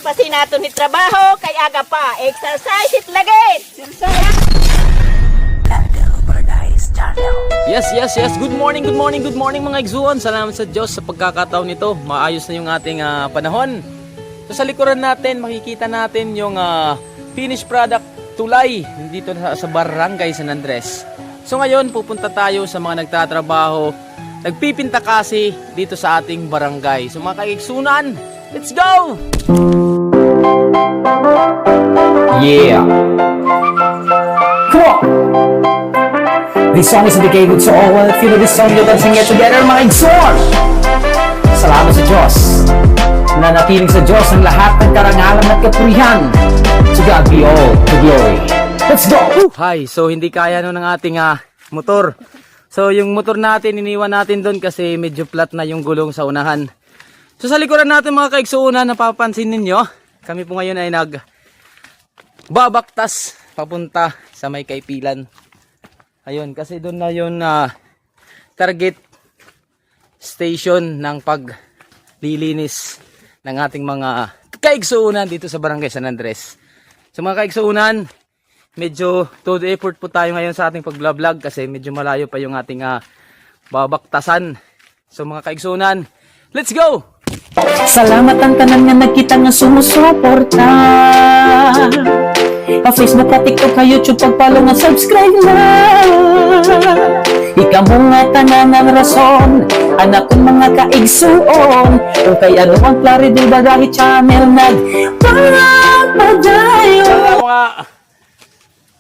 pasin nato ni trabaho kay aga pa. Exercise it lagit. Yes. Good morning mga igsuon. Salamat sa Diyos sa pagkakataon nito. Maayos na yung ating panahon. So sa likuran natin, makikita natin yung finished product tulay dito sa Barangay San Andres. So ngayon, pupunta tayo sa mga nagtatrabaho, nagpipinta kasi dito sa ating barangay. So mga kaigsunan, let's go! Yeah! Come on! This song is dedicated to all. If you know this song, you can sing it together, mga igsoon! Salamat sa Diyos. Nanatiling sa Diyos ang lahat ng karangalan at kapurihan. To God be all the glory. Let's go! Hi, so hindi kaya ng ating motor. So yung motor natin, iniwan natin doon kasi medyo flat na yung gulong sa unahan. So sa likuran natin mga kaigsuunan, napapansin ninyo, kami po ngayon ay nagbabaktas papunta sa may Kaipilan. Ayun, kasi doon na yung target station ng paglilinis ng ating mga kaigsuunan dito sa Barangay San Andres. So mga kaigsuunan, medyo todo effort po tayo ngayon sa ating pag-vlog kasi medyo malayo pa yung ating babaktasan. So mga kaigsunan, let's go! Salamat ang tanan nga nagkita nga sumusuporta. Pa-Facebook, pa-TikTok, ka YouTube, pag-follow nga subscribe na. Ikaw mo nga tanan ang rason, anak kong mga kaigsuon. Kung kay ano ang Claridel Bagahe Channel nagpapadayo. Mga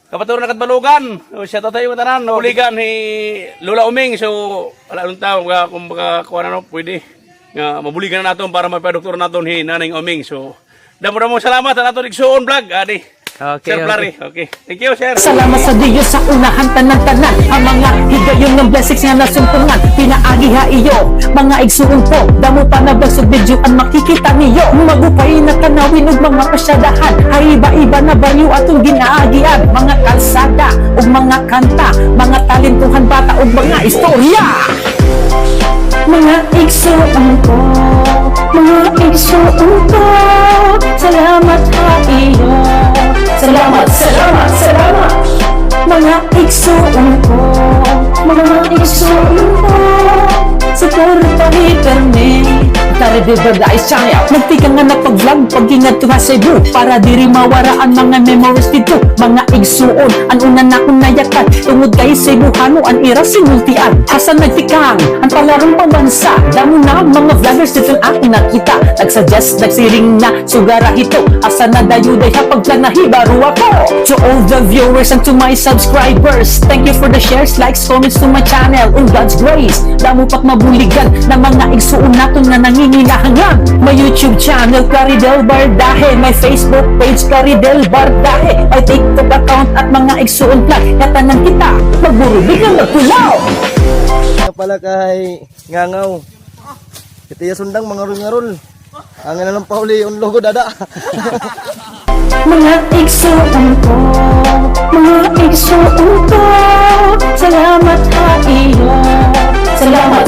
kapaturo na katbalugan, shout out tayo tanan, uligan ni Lola Uming. So wala nung tao kung baka kuha na pwede nga mabuligan na natin para mapadoktor natin ni Nanay Uming. So damo salamat sa natin igsuon vlog adi. Okay, Sir Flary, okay. Thank you, sir. Salamat sa Diyos sa unahan tanan-tanan. Ang mga higayon ng blessings nga nasumpungan, pinaagi ha iyo, mga igsuon po. Damo pa na basog video ang makikita niyo. Magupay na tanawin ug mga pasyadahan, ay iba-iba na baliw atong ginaagian. Mga kalsada ug mga kanta, mga talentuhan bata ug mga istorya. Mga igsuon ko, mga igsuon ko, salamat ha iyo. Salamat. Mga igsuon ko, mga igsuon ko, suporta hiperme. Tara di Bagahe Channel, nagtika nga napag-vlog pag-ingat to sa Cebu, para diri mawaraan mga memories dito. Mga igsuon, ang una na kong nayakan, tungod kay Cebuhano, ang ira sinultian. Asa nagtikang, ang palarong pambansa, damo na mga vloggers dito ang aking nakita. Nagsuggest, nagsiring na, sugara hito, asa na dayuday hapag planahi, baro ako. To all the viewers and to my subscribers, thank you for the shares, likes, comments to my channel. On God's grace, damo pat mabuligan na mga igsuon naton nga nanginginahanglan. My YouTube channel, Claridel Bardahe, my Facebook page, Claridel Bardahe, my TikTok account at mga igsuon vlog. Katanan kita, magburubig ang magkulaw. Pala kay ngangaw. Iti sundang mga rul-ngarul. Ang na lang pauli yung logo dada. Mga igsuon ko, mga igsuon ko, salamat ha iyo. Salamat.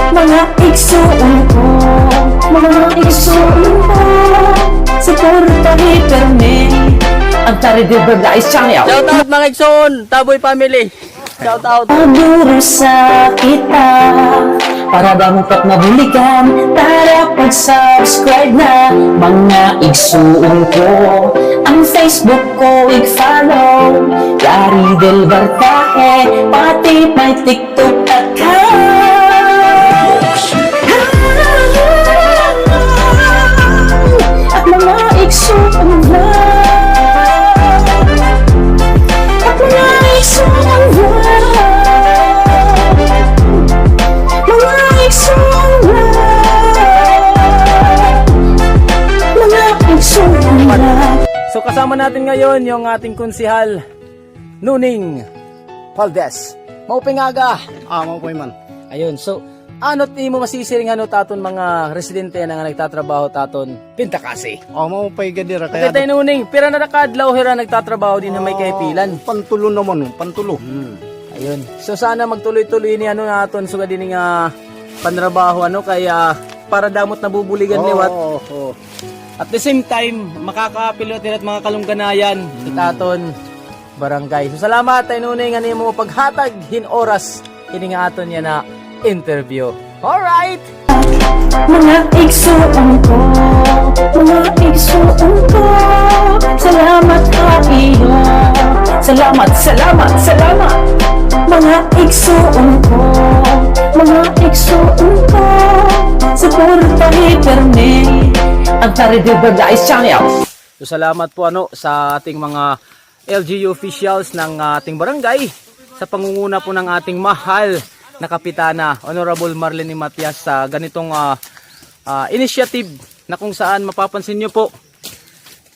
Mga igsuon ko, mga igsuon ko, suporta hiperme. Ang Tari de Bagahe Channel. Shout out mga igsuon, Taboy family. Shout out. Pagduro sa kita, para ba mo pat mabulikan, para pag-subscribe na. Mga igsuon ko, ang Facebook ko i-follow, Claridel Bardahe, pati may TikTok account. At mga igsuon vlog, at mga igsuon vlog, mga igsuon vlog, mga igsuon vlog. So kasama natin ngayon yung ating konsihal Nuning Valdez. Maupingaga. Maupay man. Ayun, so ano ti mo masisiring taton mga residente na nga nagtatrabaho taton pinta kasi. Maupay gadira Kaya tayo Nuning, pira na nakadlaw hira nagtatrabaho din na may Kaipilan. Pantulo naman, pantulo. Ayun. So sana magtuloy-tuloy ni naton sugad din nga panrabaho kaya para damot na bubuligan liwat. Oo. At the same time, makakapilotin at mga kalungganayan sa aton barangay. So salamat tayo nunay nga nimo paghatag hin oras kini nga aton yan na interview. Alright! Mga igsuon ko, mga igsuon ko, salamat ka iyo. Salamat, salamat, salamat. Mga igsuon ko, mga igsuon ko, suportahi perme ang Taridibagay Channel. So salamat po sa ating mga LGU officials ng ating barangay sa pangunguna po ng ating mahal na kapitana, Honorable Marlene Matias, sa ganitong initiative na kung saan mapapansin nyo po,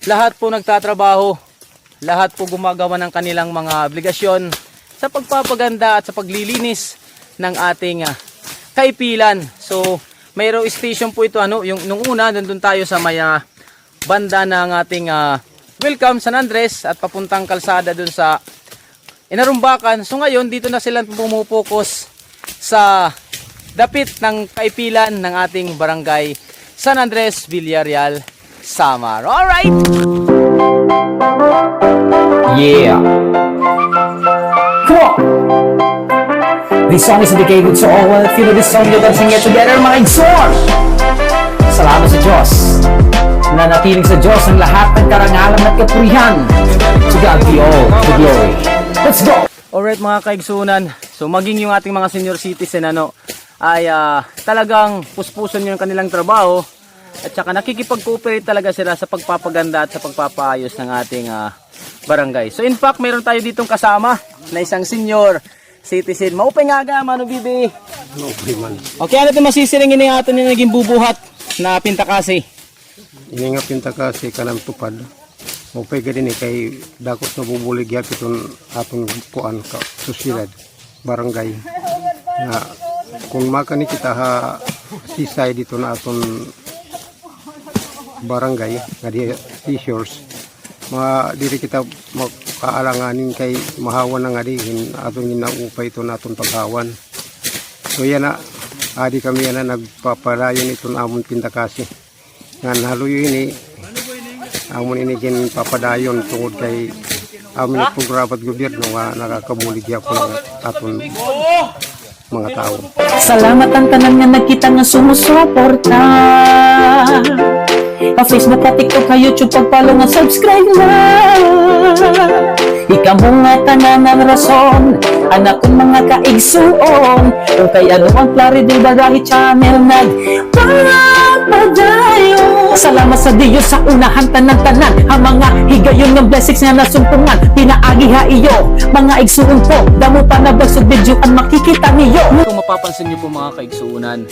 lahat po nagtatrabaho, lahat po gumagawa ng kanilang mga obligasyon sa pagpapaganda at sa paglilinis ng ating kaipilan. So mayroong station po ito, yung nung una nandun tayo sa may banda ng ating Welcome San Andres at papuntang kalsada dun sa Inarumbakan. So ngayon dito na sila pumupokus sa dapit ng kaipilan ng ating barangay San Andres, Villarreal, Samar. Alright! Yeah! Come on! This song is dedicated to all feel this song you can sing it together, mga igsoon! Salamat sa Diyos! Nanatiling sa Diyos ang lahat ng karangalan at kapurihan. To God be all the glory. Let's go! Alright mga kaigsunan, so maging yung ating mga senior citizen ay talagang puspusan yung kanilang trabaho at saka nakikipag-cooperate talaga sila sa pagpapaganda at sa pagpapaayos ng ating barangay. So in fact, mayroon tayo ditong kasama na isang senior citizen. Maupay nga aga, Mano Bibi. Okay man. Okay, ano ito masisiring ini atin yung naging bubuhat na pintakasi? Ini nga pinta kasi kanang tupad. Mupay ka din kay dakos na bubuligyat itong atong kuan ka susilad barangay. Na kung makani kita ha sisay dito na atong barangay nga di seashores, diri kita makaalanganin kay mahawan na nga di atong ginaupay ito na atong paghawan. So yan na, adi kami yan na nagpapalayon itong amon pinta kasi. Nga naluyo ini amon ini kin papadayon tungod kay amin programa at gobyerno nga nakakabuligya po ng aton mga tao. Salamat ang tanan nga nagkita nga sumusuporta. Facebook at TikTok ka YouTube pagpalo nga subscribe na. Ikaw mo nga tanan ang rason, anak kong mga kaigsuon. Kung kay ano ang Taridibagay Channel nagpapadayon. Salamat sa Diyos sa unahan tanan-tanan, ang mga higayon ng blessings nga nasumpungan. Pinaagi ha iyo, mga igsuon po, damo pa na bagsog video ang makikita niyo. Kung mapapansin nyo po mga kaigsuunan,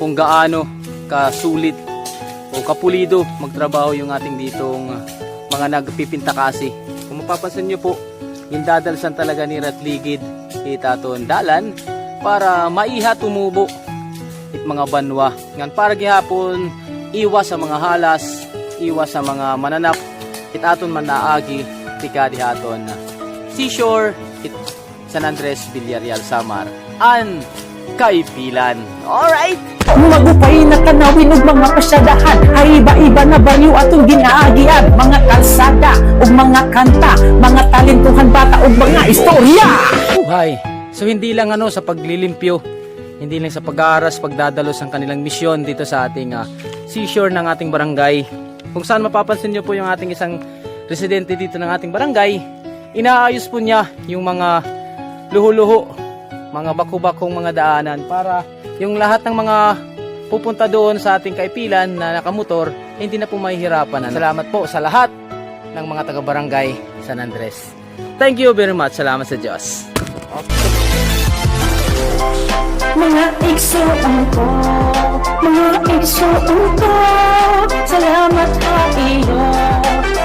kung gaano kasulit o kapulido magtrabaho yung ating ditong mga nagpipinta kasi. Kung mapapansin nyo po, indadalsan talaga ni Ratligid itaton dalan para maiha tumubo it mga banwa. Ngan para gihapon iwas sa mga halas, iwas sa mga mananap, itaton man naagi tika dihaton seashore it San Andres, Villarreal, Samar an kaipilan. Alright! Magupay na tanawin ug mga pasyadahan, ay iba-iba na baryo atong ginaagian, mga kalsada ug mga kanta, mga talentuhan bata ug mga istorya. Buhay. So hindi lang sa paglilimpyo, hindi lang sa pag-aaras, pagdadalos ang kanilang misyon dito sa ating seashore ng ating barangay. Kung saan mapapansin nyo po yung ating isang residente dito ng ating barangay, inaayos po niya yung mga luho-luho, mga baku-bakong mga daanan para yung lahat ng mga pupunta doon sa ating kaipilan na nakamotor, hindi na po mahihirapan. Salamat po sa lahat ng mga taga-barangay San Andres. Thank you very much. Salamat sa Diyos. Mga igsuon ko, mga igsuon ko, salamat ka iyo.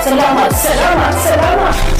Salamat, salamat, salamat.